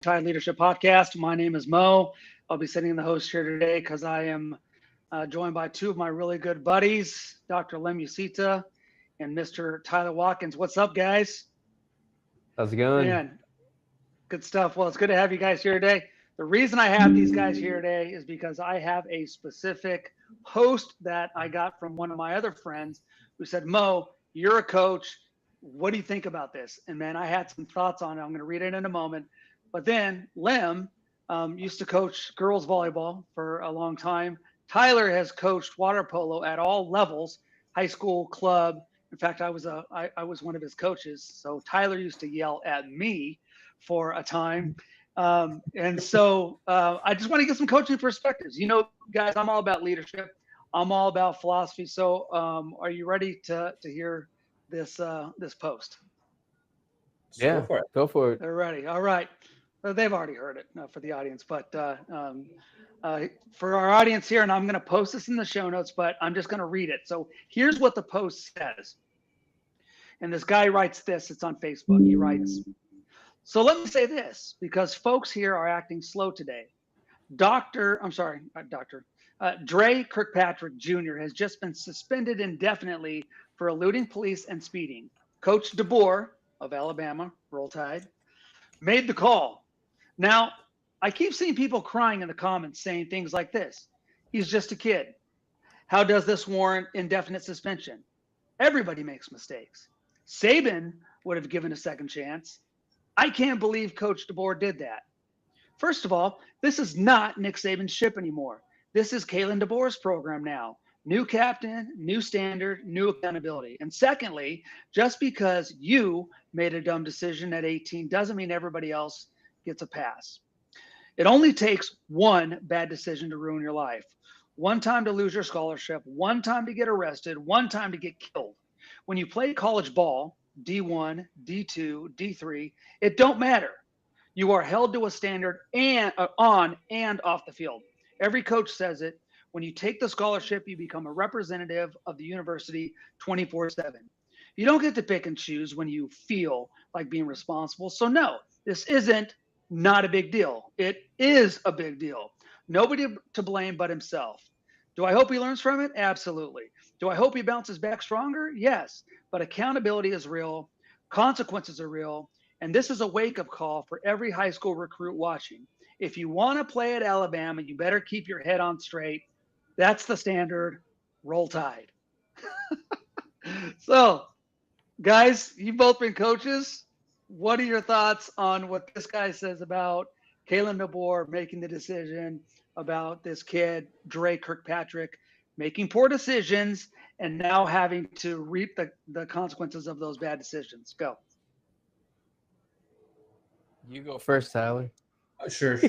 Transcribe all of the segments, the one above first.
Tide Leadership Podcast. My name is Mo. I'll be sitting in the host chair today because I am joined by two of my really good buddies, Dr. Lem Usita and Mr. Tyler Watkins. What's up, guys? How's it going? Man, good stuff. Well, it's good to have you guys here today. The reason I have these guys here today is because I have a specific post that I got from one of my other friends who said, Mo, you're a coach. What do you think about this? And man, I had some thoughts on it. I'm going to read it in a moment. But then Lem used to coach girls volleyball for a long time. Tyler has coached water polo at all levels, high school, club. In fact, I was one of his coaches. So Tyler used to yell at me for a time. And so I just want to get some coaching perspectives. You know, guys, I'm all about leadership. I'm all about philosophy. So are you ready to hear this post? Yeah, go for it. They're ready. All right. Well, they've already heard it for the audience, but for our audience here, and I'm going to post this in the show notes, but I'm just going to read it. So here's what the post says. And this guy writes this. It's on Facebook. He writes, so let me say this, because folks here are acting slow today. Dre Kirkpatrick Jr. has just been suspended indefinitely for eluding police and speeding. Coach DeBoer of Alabama, Roll Tide, made the call. Now, I keep seeing people crying in the comments saying things like this. He's just a kid. How does this warrant indefinite suspension? Everybody makes mistakes. Saban would have given a second chance. I can't believe Coach DeBoer did that. First of all, this is not Nick Saban's ship anymore. This is Kalen DeBoer's program now. New captain, new standard, new accountability. And secondly, just because you made a dumb decision at 18 doesn't mean everybody else gets a pass. It only takes one bad decision to ruin your life. One time to lose your scholarship, one time to get arrested, one time to get killed. When you play college ball, D1, D2, D3, it don't matter. You are held to a standard and on and off the field. Every coach says it. When you take the scholarship, you become a representative of the university 24/7. You don't get to pick and choose when you feel like being responsible. So no, this isn't not a big deal. It is a big deal. Nobody to blame but himself. Do I hope he learns from it? Absolutely. Do I hope he bounces back stronger? Yes. But accountability is real. Consequences are real. And this is a wake-up call for every high school recruit watching. If you want to play at Alabama, you better keep your head on straight. That's the standard. Roll Tide. So, guys, you've both been coaches. What are your thoughts on what this guy says about Kalen DeBoer making the decision, about this kid, Dre Kirkpatrick, making poor decisions and now having to reap the consequences of those bad decisions? Go. You go first, Tyler. Sure.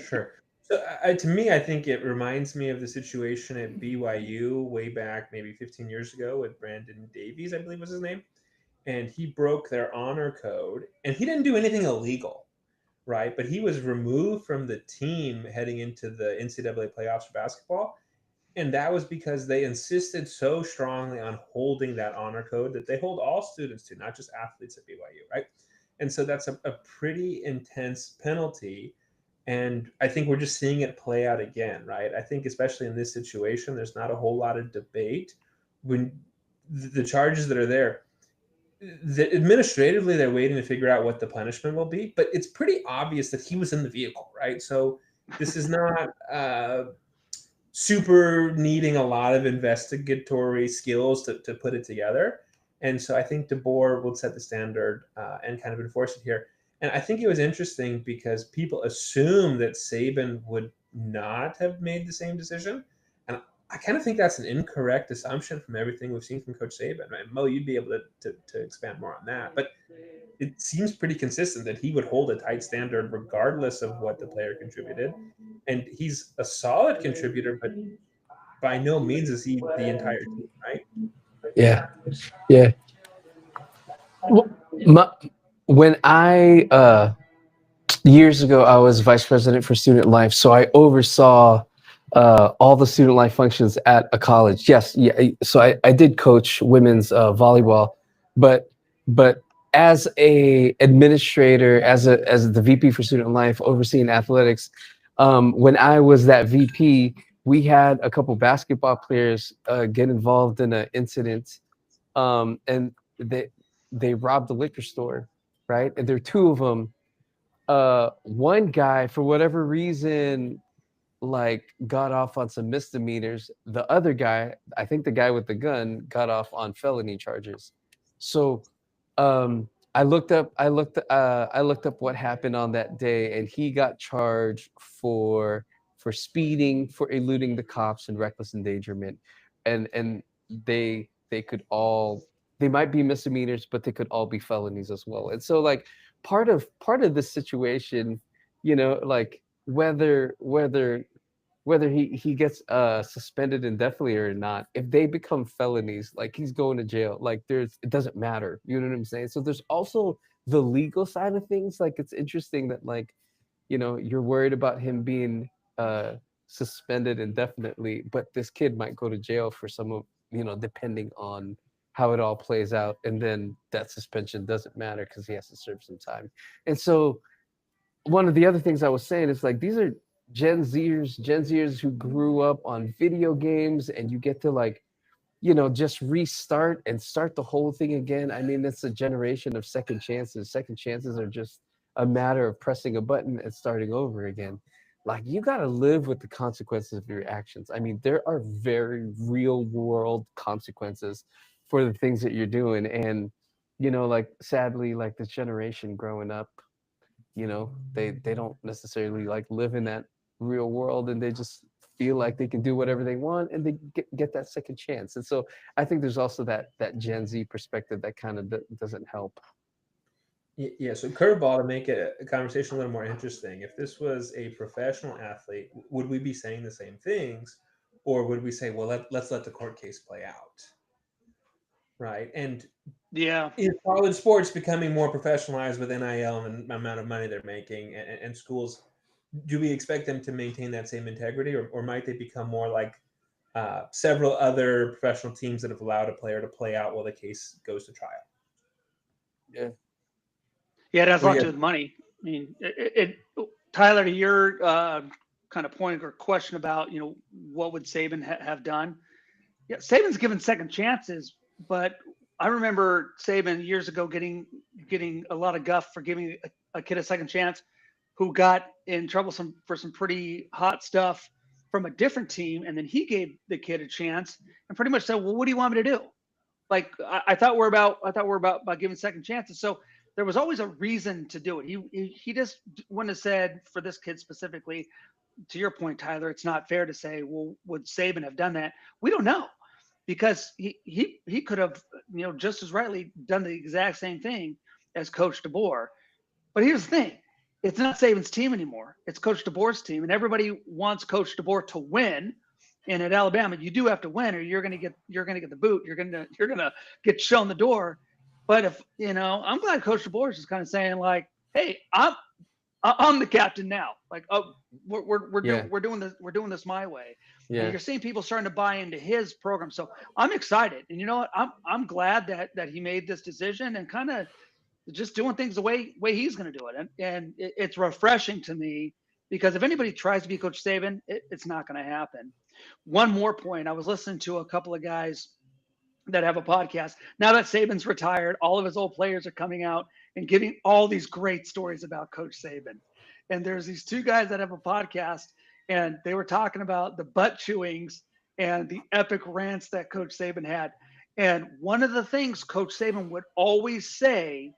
So to me, I think it reminds me of the situation at BYU way back maybe 15 years ago with Brandon Davies, I believe was his name. And he broke their honor code. And he didn't do anything illegal, right? But he was removed from the team heading into the NCAA playoffs for basketball. And that was because they insisted so strongly on holding that honor code that they hold all students to, not just athletes at BYU, right? And so that's a pretty intense penalty. And I think we're just seeing it play out again, right? I think especially in this situation, there's not a whole lot of debate. When the charges that are there, administratively, they're waiting to figure out what the punishment will be. But it's pretty obvious that he was in the vehicle, right? So this is not super needing a lot of investigatory skills to put it together. And so I think DeBoer will set the standard and kind of enforce it here. And I think it was interesting because people assume that Saban would not have made the same decision. And I kind of think that's an incorrect assumption from everything we've seen from Coach Saban. Right? Mo, you'd be able to expand more on that. But it seems pretty consistent that he would hold a tight standard regardless of what the player contributed. And he's a solid contributor, but by no means is he the entire team, right? Yeah. When years ago, I was vice president for student life, so I oversaw all the student life functions at a college. Yes, yeah. So I did coach women's volleyball, but as a administrator, as the VP for student life, overseeing athletics, when I was that VP, we had a couple basketball players get involved in an incident, and they robbed the liquor store, right? And there are two of them. One guy, for whatever reason, like got off on some misdemeanors. The other guy, I think the guy with the gun, got off on felony charges. So I looked up what happened on that day, and he got charged for speeding, for eluding the cops, and reckless endangerment. And they could all, they might be misdemeanors, but they could all be felonies as well. And so like part of this situation, like whether he gets suspended indefinitely or not, if they become felonies, like he's going to jail. Like it doesn't matter. You know what I'm saying? So there's also the legal side of things. Like it's interesting that like, you're worried about him being suspended indefinitely, but this kid might go to jail for some of, depending on how it all plays out. And then that suspension doesn't matter because he has to serve some time. And so one of the other things I was saying is like, these are Gen Zers who grew up on video games, and you get to like, just restart and start the whole thing again. I mean, it's a generation of second chances. Second chances are just a matter of pressing a button and starting over again. Like, you got to live with the consequences of your actions. I mean, there are very real world consequences for the things that you're doing. And, like, sadly, like this generation growing up, they don't necessarily like live in that real world, and they just feel like they can do whatever they want, and they get that second chance. And so I think there's also that Gen Z perspective that kind of doesn't help. Yeah, so curveball to make a conversation a little more interesting. If this was a professional athlete, would we be saying the same things, or would we say, well, let's let the court case play out, right? And Yeah. is college sports becoming more professionalized with NIL and the amount of money they're making, and schools, do we expect them to maintain that same integrity, or might they become more like several other professional teams that have allowed a player to play out while the case goes to trial? Yeah. Yeah, it has a lot to do with money. I mean, Tyler, to your kind of point or question about, what would Saban have done? Yeah, Saban's given second chances, but I remember Saban years ago getting a lot of guff for giving a kid a second chance who got in trouble for some pretty hot stuff from a different team, and then he gave the kid a chance and pretty much said, "Well, what do you want me to do?" Like I thought we're about giving second chances. So there was always a reason to do it. He just wouldn't have said, for this kid specifically, to your point, Tyler, it's not fair to say, well, would Saban have done that? We don't know, because he could have, just as rightly done the exact same thing as Coach DeBoer. But here's the thing: it's not Saban's team anymore. It's Coach DeBoer's team, and everybody wants Coach DeBoer to win. And at Alabama, you do have to win, or you're gonna get the boot. You're gonna get shown the door. But if I'm glad Coach DeBoer is just kind of saying like, "Hey, I'm the captain now. Like, oh, we're doing this my way." Yeah. And you're seeing people starting to buy into his program. So I'm excited, and you know what? I'm glad that he made this decision and kind of just doing things the way he's going to do it. And it's refreshing to me, because if anybody tries to be Coach Saban, it's not going to happen. One more point: I was listening to a couple of guys that have a podcast. Now that Saban's retired, all of his old players are coming out and giving all these great stories about Coach Saban. And there's these two guys that have a podcast, and they were talking about the butt chewings and the epic rants that Coach Saban had. And one of the things Coach Saban would always say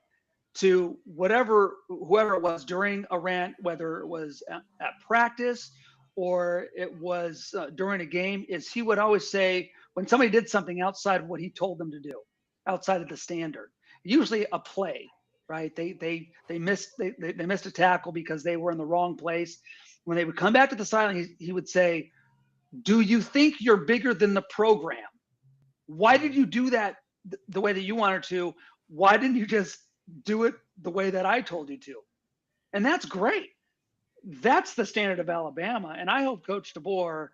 to whoever it was during a rant, whether it was at practice or it was during a game, is he would always say, when somebody did something outside of what he told them to do, outside of the standard, usually a play, right? They missed a tackle because they were in the wrong place. When they would come back to the sideline, he would say, "Do you think you're bigger than the program? Why did you do that the way that you wanted to? Why didn't you just do it the way that I told you to?" And that's great. That's the standard of Alabama. And I hope Coach DeBoer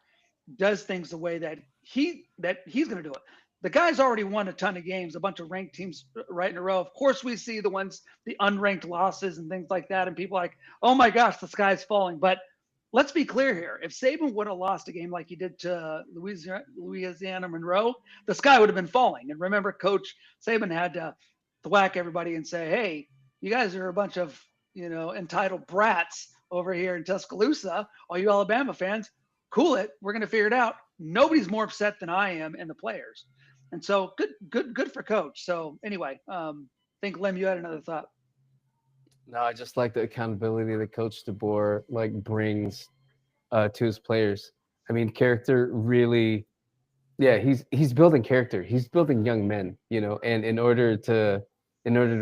does things the way that he's going to do it. the guy's already won a ton of games, a bunch of ranked teams right in a row. Of course, we see the unranked losses and things like that, and people are like, oh my gosh, the sky's falling. But let's be clear here. If Saban would have lost a game like he did to Louisiana Monroe, the sky would have been falling. And remember, Coach Saban had to thwack everybody and say, hey, you guys are a bunch of, entitled brats over here in Tuscaloosa. All you Alabama fans, cool it. We're going to figure it out. Nobody's more upset than I am and the players. And so good for Coach. So anyway, I think Lem, you had another thought. No, I just like the accountability that Coach DeBoer brings to his players. I mean, character really, yeah, he's building character. He's building young men, and in order to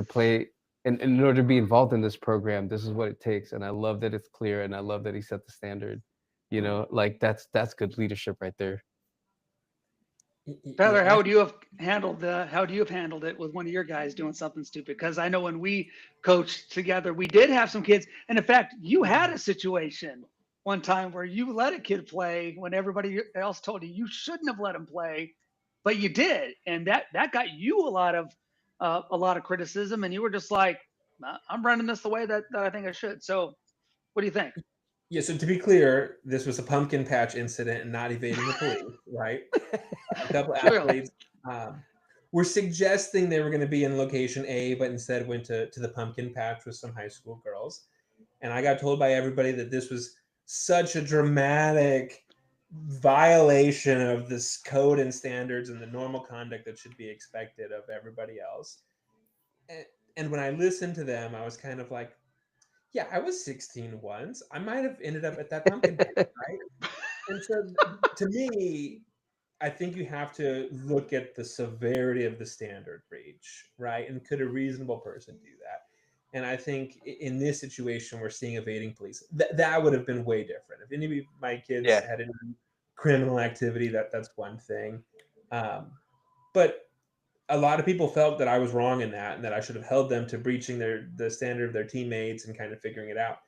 play and in order to be involved in this program, this is what it takes. And I love that it's clear, and I love that he set the standard. That's good leadership right there. Tyler, how would you have handled it with one of your guys doing something stupid? Because I know when we coached together, we did have some kids, and in fact, you had a situation one time where you let a kid play when everybody else told you shouldn't have let him play, but you did, and that got you a lot of criticism, and you were just like, I'm running this the way that I think I should. So, what do you think? Yeah, so to be clear, this was a pumpkin patch incident and not evading the police, right? A couple athletes were suggesting they were going to be in location A, but instead went to the pumpkin patch with some high school girls. And I got told by everybody that this was such a dramatic violation of this code and standards and the normal conduct that should be expected of everybody else. And when I listened to them, I was kind of like, yeah, I was 16 once. I might have ended up at that pumpkin patch, right? And so to me, I think you have to look at the severity of the standard breach, right? And could a reasonable person do that? And I think in this situation, we're seeing evading police. That would have been way different. If any of my kids had any criminal activity, that's one thing. But a lot of people felt that I was wrong in that and that I should have held them to breaching the standard of their teammates and kind of figuring it out.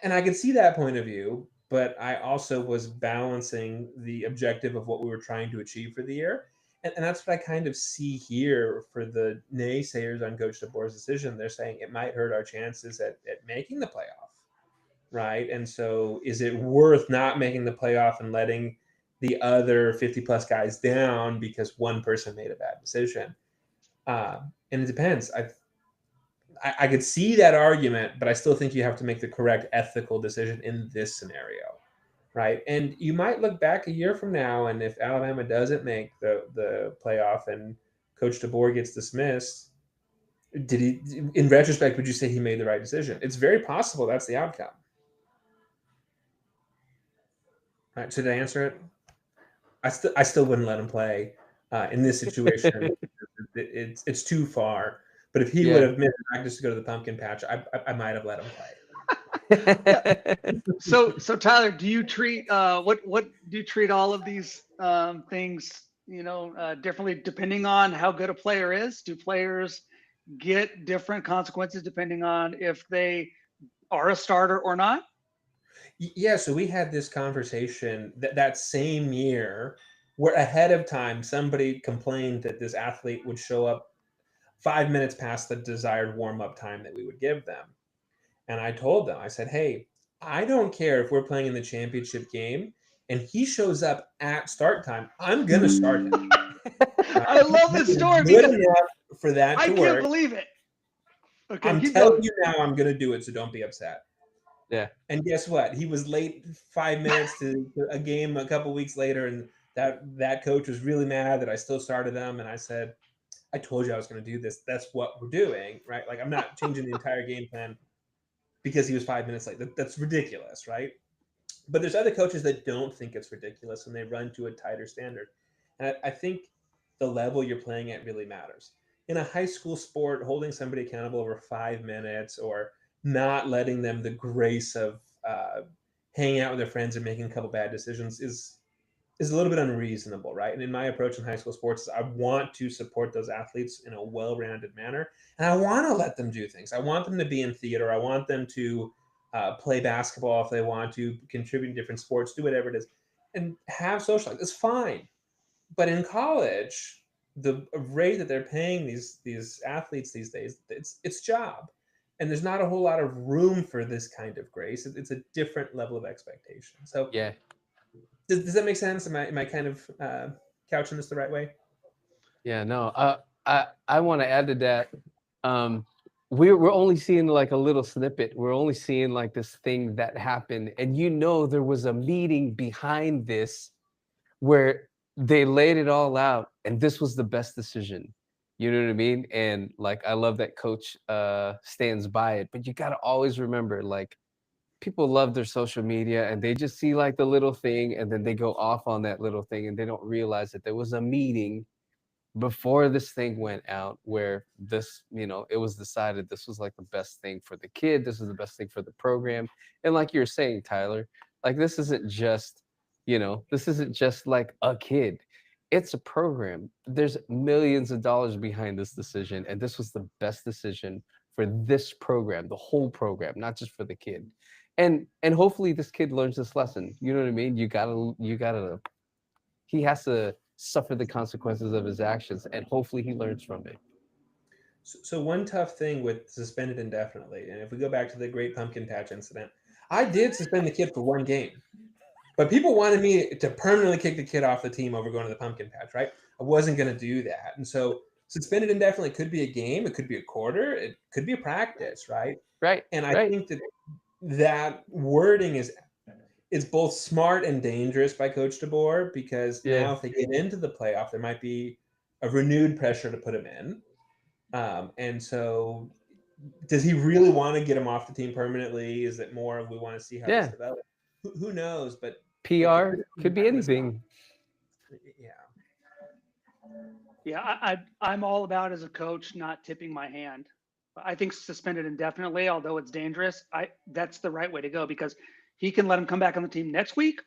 And I could see that point of view, but I also was balancing the objective of what we were trying to achieve for the year. And that's what I kind of see here for the naysayers on Coach DeBoer's decision. They're saying it might hurt our chances at making the playoff, right? And so is it worth not making the playoff and letting the other 50-plus guys down because one person made a bad decision? And it depends. I could see that argument, but I still think you have to make the correct ethical decision in this scenario, right? And you might look back a year from now, and if Alabama doesn't make the playoff and Coach DeBoer gets dismissed, in retrospect, would you say he made the right decision? It's very possible that's the outcome. All right, should I answer it? I still wouldn't let him play in this situation. It's too far. But if he would have missed practice to go to the pumpkin patch, I might have let him play. So Tyler, do you treat what do you treat all of these things differently depending on how good a player is? Do players get different consequences depending on if they are a starter or not? Yeah, so we had this conversation that same year where ahead of time somebody complained that this athlete would show up 5 minutes past the desired warm-up time that we would give them. And I told them, I said, hey, I don't care if we're playing in the championship game and he shows up at start time, I'm going to start him. I love this story because for that to I work. Can't believe it. Okay, I'm telling you now, I'm going to do it, so don't be upset. Yeah. And guess what? He was late 5 minutes to a game a couple weeks later, and that coach was really mad that I still started him. And I said, I told you I was going to do this. That's what we're doing, right? Like, I'm not changing the entire game plan because he was 5 minutes late. That's ridiculous, right? But there's other coaches that don't think it's ridiculous and they run to a tighter standard. And I think the level you're playing at really matters. In a high school sport, holding somebody accountable over 5 minutes or not letting them the grace of hanging out with their friends and making a couple bad decisions is a little bit unreasonable, right? And in my approach in high school sports, I want to support those athletes in a well-rounded manner. And I want to let them do things. I want them to be in theater. I want them to play basketball if they want to, contribute in different sports, do whatever it is, and have social life. It's fine. But in college, the rate that they're paying these athletes these days, it's job, and there's not a whole lot of room for this kind of grace. It's a different level of expectation. So Yeah. does that make sense? Am I kind of couching this the right way? Yeah, no. I want to add to that. Um, we're only seeing like a little snippet. We're only seeing like this thing that happened, and there was a meeting behind this where they laid it all out, and this was the best decision. You know what I mean? And like, I love that coach stands by it. But you got to always remember, like, people love their social media, and they just see like the little thing, and then they go off on that little thing, and they don't realize that there was a meeting before this thing went out where this, it was decided this was like the best thing for the kid, this is the best thing for the program. And like you're saying, Tyler, like this isn't just like a kid, it's a program. There's millions of dollars behind this decision, and this was the best decision for this program, the whole program, not just for the kid. And hopefully this kid learns this lesson. You know what I mean? You gotta he has to suffer the consequences of his actions, and hopefully he learns from it. So one tough thing with suspended indefinitely, and if we go back to the Great Pumpkin Patch incident, I did suspend the kid for one game, but people wanted me to permanently kick the kid off the team over going to the pumpkin patch, right? I wasn't going to do that. And so suspended indefinitely could be a game, it could be a quarter, it could be a practice, right? Right. And I right. think that wording is both smart and dangerous by Coach DeBoer, because now if they get into the playoff, there might be a renewed pressure to put him in. And so does he really want to get him off the team permanently? Is it more of we want to see how this develops? Who knows? But PR could be anything. Yeah, I'm all about, as a coach, not tipping my hand. I think suspended indefinitely, although it's dangerous, that's the right way to go, because he can let him come back on the team next week,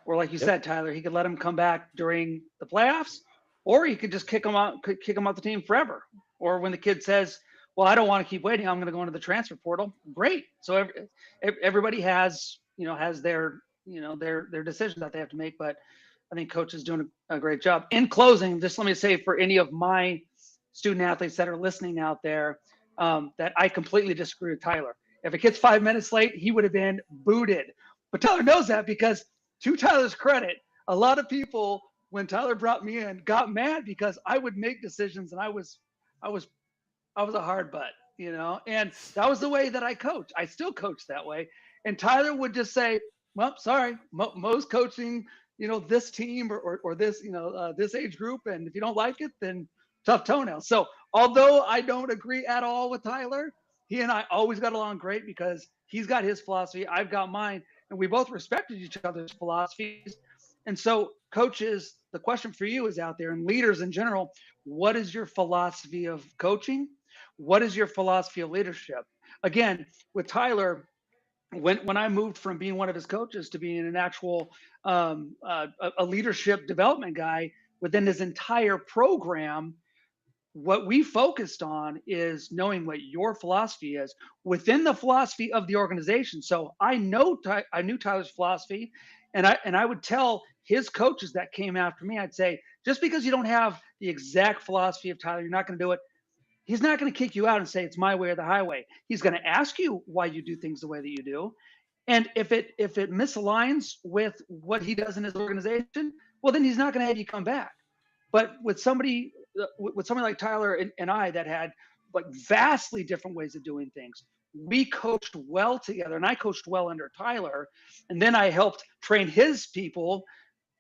or like you said, Tyler, he could let him come back during the playoffs, or he could just kick him out the team forever. Or when the kid says, well, I don't want to keep waiting, I'm going to go into the transfer portal. Great. So everybody has their decisions that they have to make. But I think Coach is doing a great job. In closing, just let me say, for any of my student athletes that are listening out there, that I completely disagree with Tyler. If a kid's 5 minutes late, he would have been booted. But Tyler knows that, because to Tyler's credit, a lot of people, when Tyler brought me in, got mad because I would make decisions, and I was a hard butt, and that was the way that I coach. I still coach that way. And Tyler would just say, well, sorry, Mo's coaching, this team or this, this age group. And if you don't like it, then tough toenails. So although I don't agree at all with Tyler, he and I always got along great, because he's got his philosophy, I've got mine, and we both respected each other's philosophies. And so, coaches, the question for you is out there, and leaders in general, what is your philosophy of coaching? What is your philosophy of leadership? Again, with Tyler, when I moved from being one of his coaches to being an actual a leadership development guy within his entire program, what we focused on is knowing what your philosophy is within the philosophy of the organization. So I knew Tyler's philosophy, and I would tell his coaches that came after me, I'd say, just because you don't have the exact philosophy of Tyler, you're not going to do it. He's not going to kick you out and say it's my way or the highway. He's going to ask you why you do things the way that you do. And if it misaligns with what he does in his organization, well, then he's not going to have you come back. But with somebody like Tyler and I, that had like vastly different ways of doing things, we coached well together, and I coached well under Tyler. And then I helped train his people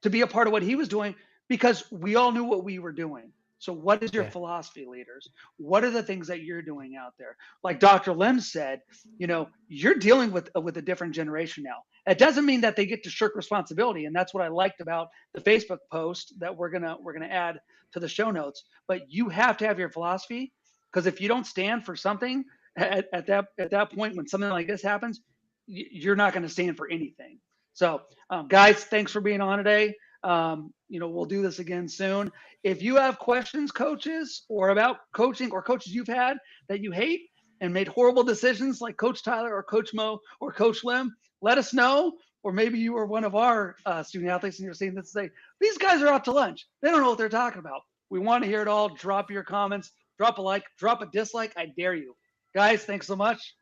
to be a part of what he was doing, because we all knew what we were doing. So what is your philosophy, leaders? What are the things that you're doing out there? Like Dr. Lem said, you're dealing with a different generation now. It doesn't mean that they get to shirk responsibility. And that's what I liked about the Facebook post that we're gonna add to the show notes. But you have to have your philosophy, because if you don't stand for something at that point, when something like this happens, you're not going to stand for anything. So guys, thanks for being on today. We'll do this again soon. If you have questions, coaches, or about coaching, or coaches you've had that you hate and made horrible decisions like Coach Tyler or Coach Mo or Coach Lem, let us know. or maybe you were one of our student athletes and you're seeing this and say, these guys are out to lunch. They don't know what they're talking about. We want to hear it all. Drop your comments, drop a like, drop a dislike. I dare you. Guys, thanks so much.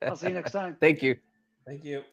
I'll see you next time. Thank you. Thank you.